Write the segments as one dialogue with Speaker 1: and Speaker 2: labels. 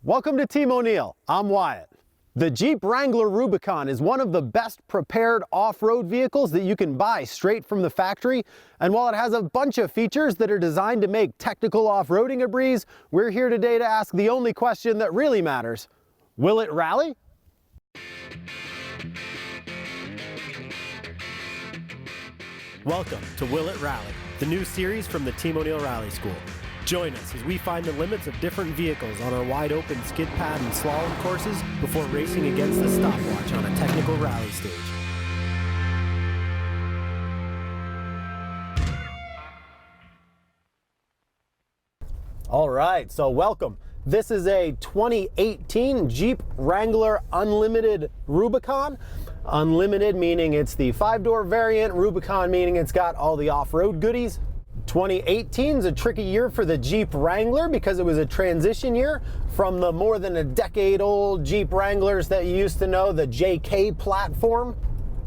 Speaker 1: Welcome to Team O'Neill. I'm Wyatt. The Jeep Wrangler Rubicon is one of the best prepared off-road vehicles that you can buy straight from the factory. And while it has a bunch of features that are designed to make technical off-roading a breeze, we're here today to ask the only question that really matters. Will it rally? Welcome to Will It Rally, the new series from the Team O'Neill Rally School. Join us as we find the limits of different vehicles on our wide open skid pad and slalom courses before racing against the stopwatch on a technical rally stage. All right, so welcome. This is a 2018 Jeep Wrangler Unlimited Rubicon. Unlimited meaning it's the 5-door variant, Rubicon meaning it's got all the off-road goodies. 2018 is a tricky year for the Jeep Wrangler because it was a transition year from the more than a decade old Jeep Wranglers that you used to know, the JK platform.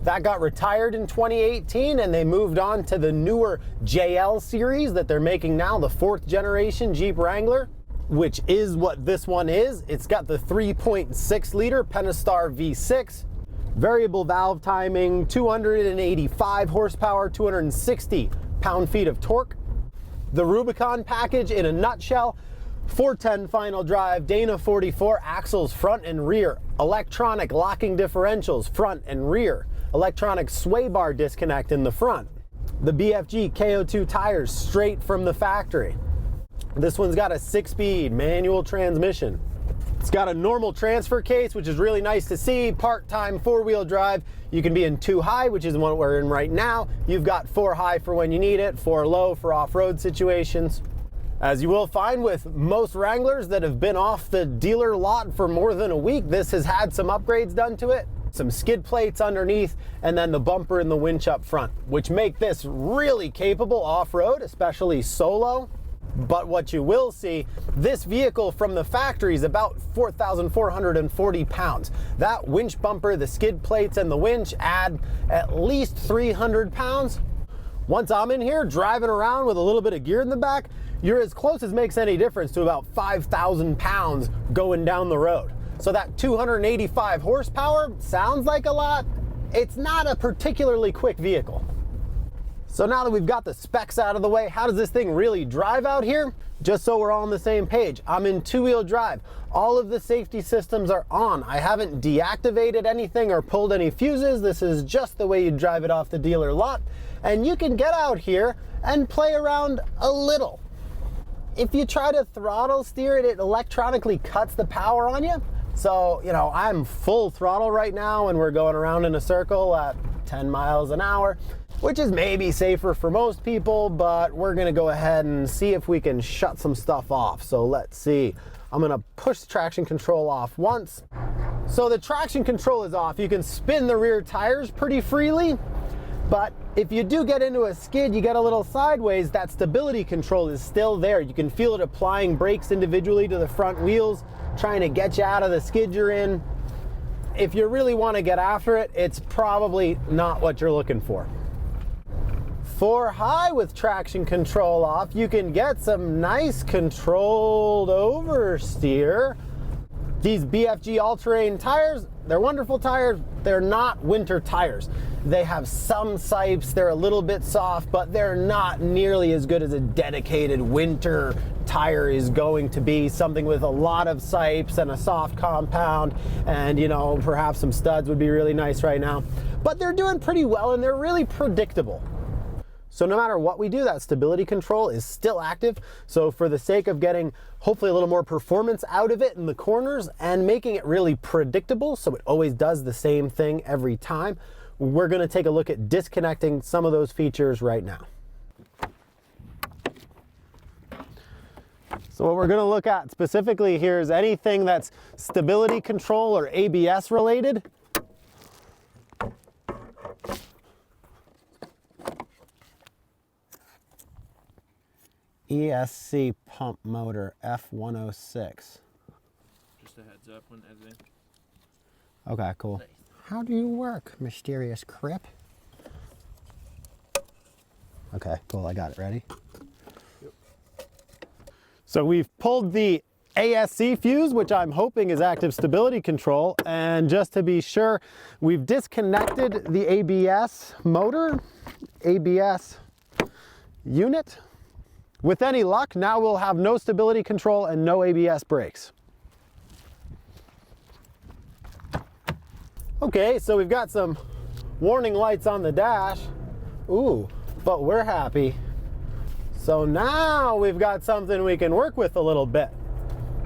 Speaker 1: That got retired in 2018 and they moved on to the newer JL series that they're making now, the 4th generation Jeep Wrangler, which is what this one is. It's got the 3.6 liter Pentastar V6, variable valve timing, 285 horsepower, 260 pound-feet of torque. The Rubicon package in a nutshell: 410 final drive, Dana 44 axles front and rear, electronic locking differentials front and rear, electronic sway bar disconnect in the front, the BFG KO2 tires straight from the factory. This one's got a 6-speed manual transmission. It's got a normal transfer case, which is really nice to see. Part-time 4-wheel drive. You can be in 2 high, which is the one we're in right now. You've got 4 high for when you need it, 4 low for off-road situations. As you will find with most Wranglers that have been off the dealer lot for more than a week, this has had some upgrades done to it. Some skid plates underneath, and then the bumper and the winch up front, which make this really capable off-road, especially solo. But what you will see, this vehicle from the factory is about 4,440 pounds. That winch bumper, the skid plates, and the winch add at least 300 pounds. Once I'm in here driving around with a little bit of gear in the back, you're as close as makes any difference to about 5,000 pounds going down the road. So that 285 horsepower sounds like a lot. It's not a particularly quick vehicle. So now that we've got the specs out of the way, how does this thing really drive out here? Just so we're all on the same page, I'm in 2-wheel drive. All of the safety systems are on. I haven't deactivated anything or pulled any fuses. This is just the way you drive it off the dealer lot. And you can get out here and play around a little. If you try to throttle steer it, it electronically cuts the power on you. So, you know, I'm full throttle right now and we're going around in a circle at 10 miles an hour. Which is maybe safer for most people, but we're gonna go ahead and see if we can shut some stuff off. So let's see. I'm gonna push the traction control off once. So the traction control is off. You can spin the rear tires pretty freely, but if you do get into a skid, you get a little sideways, that stability control is still there. You can feel it applying brakes individually to the front wheels, trying to get you out of the skid you're in. If you really wanna get after it, it's probably not what you're looking for. 4 high with traction control off, you can get some nice controlled oversteer. These BFG all-terrain tires, they're wonderful tires. They're not winter tires. They have some sipes, they're a little bit soft, but they're not nearly as good as a dedicated winter tire is going to be. Something with a lot of sipes and a soft compound, and you know, perhaps some studs would be really nice right now. But they're doing pretty well and they're really predictable. So no matter what we do, that stability control is still active. So for the sake of getting hopefully a little more performance out of it in the corners and making it really predictable so it always does the same thing every time, we're gonna take a look at disconnecting some of those features right now. So what we're gonna look at specifically here is anything that's stability control or ABS related. ESC pump motor F106.
Speaker 2: Just a heads up when editing.
Speaker 1: Okay, cool.
Speaker 2: Nice.
Speaker 1: How do you work, mysterious crip? Okay, cool, I got it. Ready? Yep. So we've pulled the ASC fuse, which I'm hoping is active stability control. And just to be sure, we've disconnected the ABS motor, ABS unit. With any luck, now we'll have no stability control and no ABS brakes. Okay, so we've got some warning lights on the dash. Ooh, but we're happy. So now we've got something we can work with a little bit.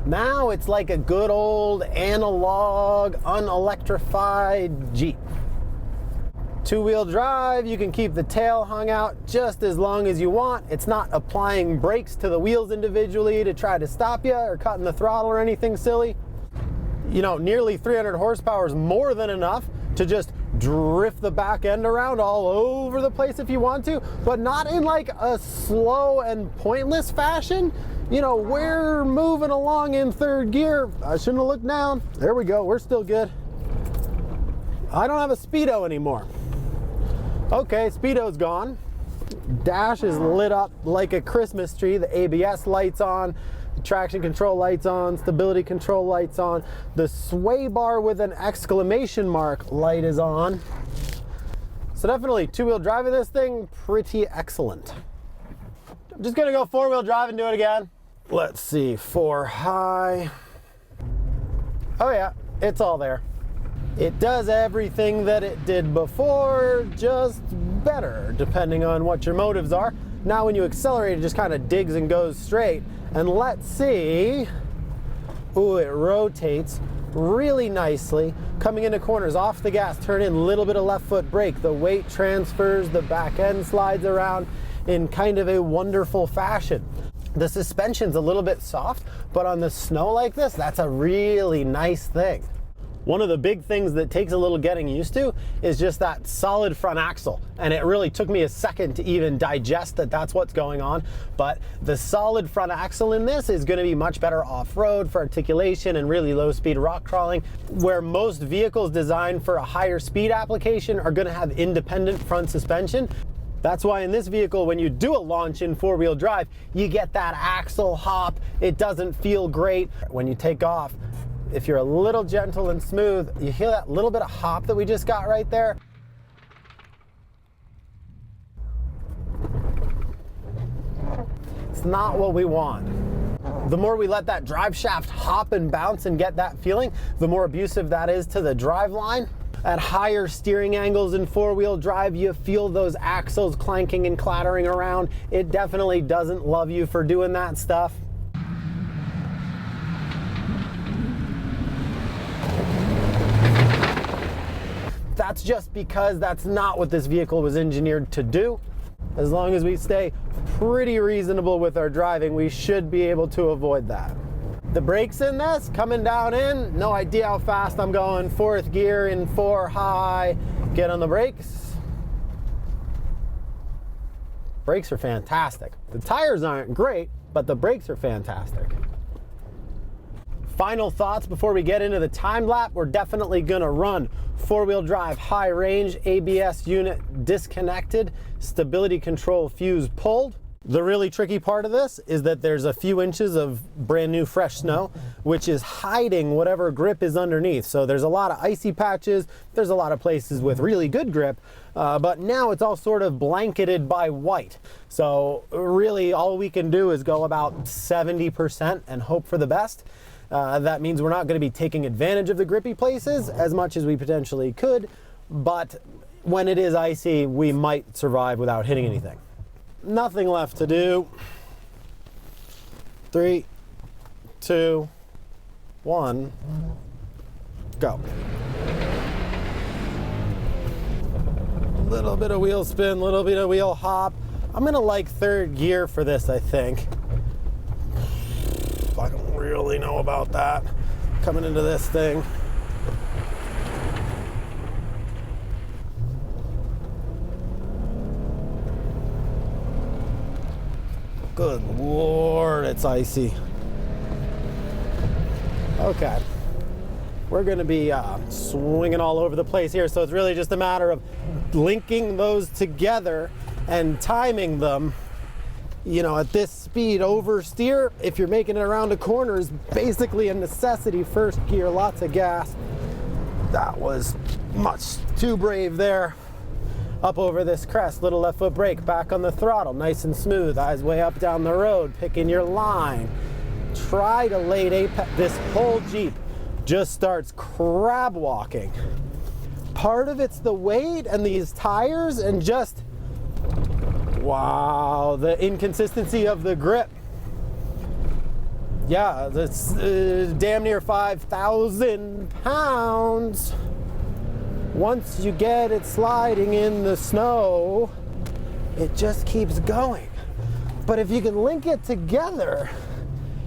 Speaker 1: Now it's like a good old analog, unelectrified Jeep. Two-wheel drive, you can keep the tail hung out just as long as you want. It's not applying brakes to the wheels individually to try to stop you or cutting the throttle or anything silly. You know, nearly 300 horsepower is more than enough to just drift the back end around all over the place if you want to, but not in like a slow and pointless fashion. You know, we're moving along in third gear. I shouldn't have looked down. There we go, we're still good. I don't have a speedo anymore. Okay, speedo's gone. Dash is lit up like a Christmas tree. The ABS lights on, the traction control lights on, stability control lights on. The sway bar with an exclamation mark light is on. So definitely two-wheel drive of this thing, pretty excellent. I'm just gonna go four-wheel drive and do it again. Let's see, 4 high. Oh yeah, it's all there. It does everything that it did before, just better, depending on what your motives are. Now when you accelerate, it just kind of digs and goes straight. And let's see, ooh, it rotates really nicely. Coming into corners, off the gas, turn in, little bit of left foot brake. The weight transfers, the back end slides around in kind of a wonderful fashion. The suspension's a little bit soft, but on the snow like this, that's a really nice thing. One of the big things that takes a little getting used to is just that solid front axle. And it really took me a second to even digest that that's what's going on. But the solid front axle in this is gonna be much better off-road for articulation and really low speed rock crawling, where most vehicles designed for a higher speed application are gonna have independent front suspension. That's why in this vehicle, when you do a launch in four-wheel drive, you get that axle hop. It doesn't feel great. When you take off, if you're a little gentle and smooth, you hear that little bit of hop that we just got right there. It's not what we want. The more we let that drive shaft hop and bounce and get that feeling, the more abusive that is to the drive line. At higher steering angles in four-wheel drive, you feel those axles clanking and clattering around. It definitely doesn't love you for doing that stuff. That's just because that's not what this vehicle was engineered to do. As long as we stay pretty reasonable with our driving, we should be able to avoid that. The brakes in this, coming down in, no idea how fast I'm going. Fourth gear in 4 high, get on the brakes. Brakes are fantastic. The tires aren't great, but the brakes are fantastic. Final thoughts before we get into the time lap. We're definitely gonna run four-wheel drive, high range, ABS unit disconnected, stability control fuse pulled. The really tricky part of this is that there's a few inches of brand new fresh snow, which is hiding whatever grip is underneath. So there's a lot of icy patches, there's a lot of places with really good grip, but now it's all sort of blanketed by white. So really all we can do is go about 70% and hope for the best. That means we're not going to be taking advantage of the grippy places as much as we potentially could, but when it is icy, we might survive without hitting anything. Nothing left to do. 3, 2, 1, go. Little bit of wheel spin, little bit of wheel hop. I'm gonna like third gear for this, I think. I don't really know about that coming into this thing. Good Lord, it's icy. Okay, we're gonna be swinging all over the place here, so it's really just a matter of linking those together and timing them you know, at this speed, oversteer, if you're making it around a corner, is basically a necessity. First gear, lots of gas. That was much too brave there. Up over this crest, little left foot brake, back on the throttle, nice and smooth, eyes way up down the road, picking your line. Try to late apex. This whole Jeep just starts crab walking. Part of it's the weight and these tires and just, wow, the inconsistency of the grip. Yeah, that's damn near 5,000 pounds. Once you get it sliding in the snow, it just keeps going. But if you can link it together,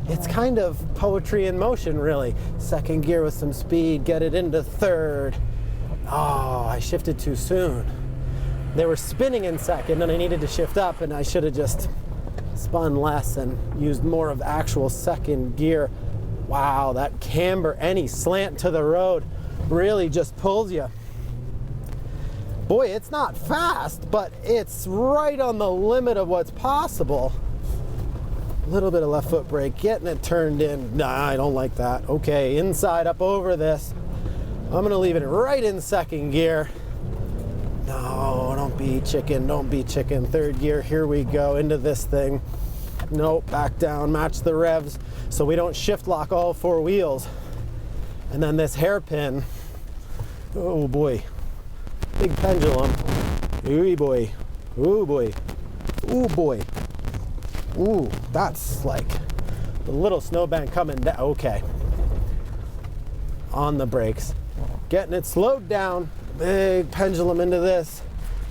Speaker 1: it's kind of poetry in motion, really. Second gear with some speed, get it into third. Oh, I shifted too soon. They were spinning in second and I needed to shift up, and I should have just spun less and used more of actual second gear. Wow, that camber, any slant to the road really just pulls you. Boy, it's not fast, but it's right on the limit of what's possible. A little bit of left foot brake, getting it turned in. Nah, I don't like that. Okay, inside up over this. I'm gonna leave it right in second gear. No, don't be chicken, don't be chicken. Third gear, here we go, into this thing. Nope, back down, match the revs so we don't shift lock all four wheels. And then this hairpin, oh boy. Big pendulum. Ooh boy. Ooh boy. Ooh boy. Ooh, that's like the little snowbank coming down. Okay. On the brakes. Getting it slowed down. Big pendulum into this.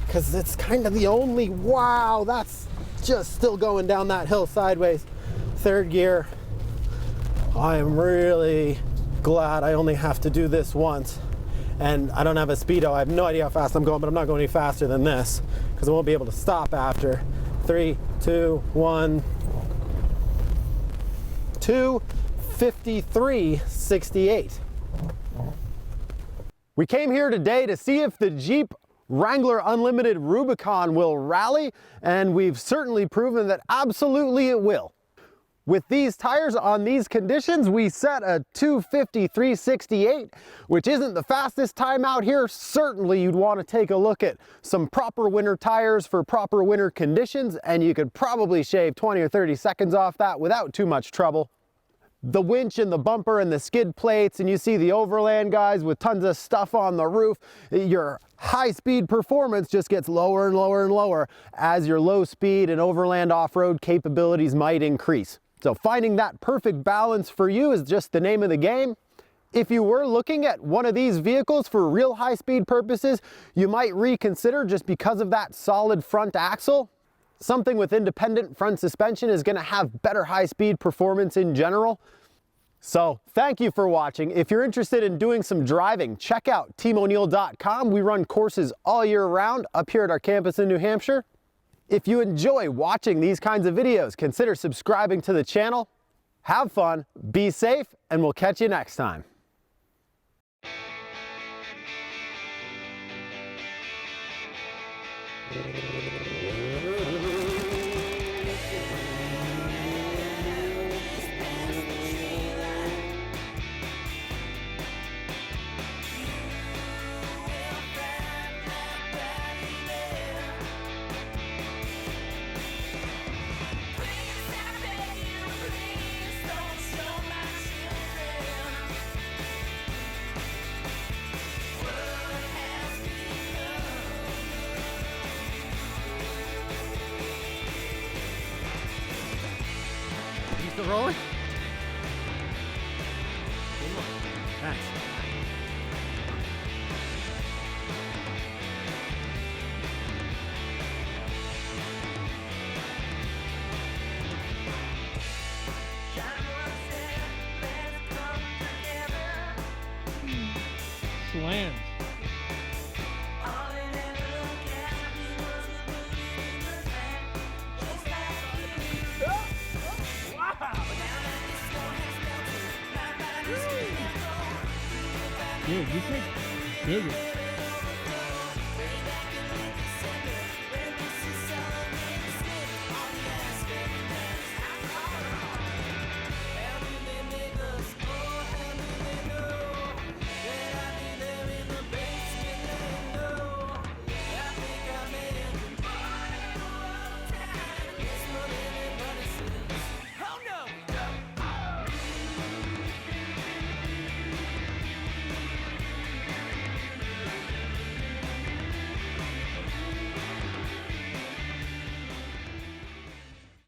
Speaker 1: Because it's kind of the only, wow, that's just still going down that hill sideways. Third gear. I am really glad I only have to do this once. And I don't have a speedo. I have no idea how fast I'm going, but I'm not going any faster than this because I won't be able to stop after. 3, 2, 1. 2:53.68. We came here today to see if the Jeep Wrangler Unlimited Rubicon will rally, and we've certainly proven that absolutely it will. With these tires on these conditions, we set a 2:53.68, which isn't the fastest time out here. Certainly you'd want to take a look at some proper winter tires for proper winter conditions, and you could probably shave 20 or 30 seconds off that without too much trouble. The winch and the bumper and the skid plates, and you see the overland guys with tons of stuff on the roof. Your high-speed performance just gets lower and lower and lower as your low speed and overland off-road capabilities might increase. So finding that perfect balance for you is just the name of the game. If you were looking at one of these vehicles for real high-speed purposes, you might reconsider just because of that solid front axle. Something with independent front suspension is going to have better high-speed performance in general. So thank you for watching. If you're interested in doing some driving, check out teamoneil.com. We run courses all year round up here at our campus in New Hampshire. If you enjoy watching these kinds of videos, consider subscribing to the channel. Have fun, be safe, and we'll catch you next time. Still rolling? Thanks.
Speaker 2: Slams. Dude, you think bigger.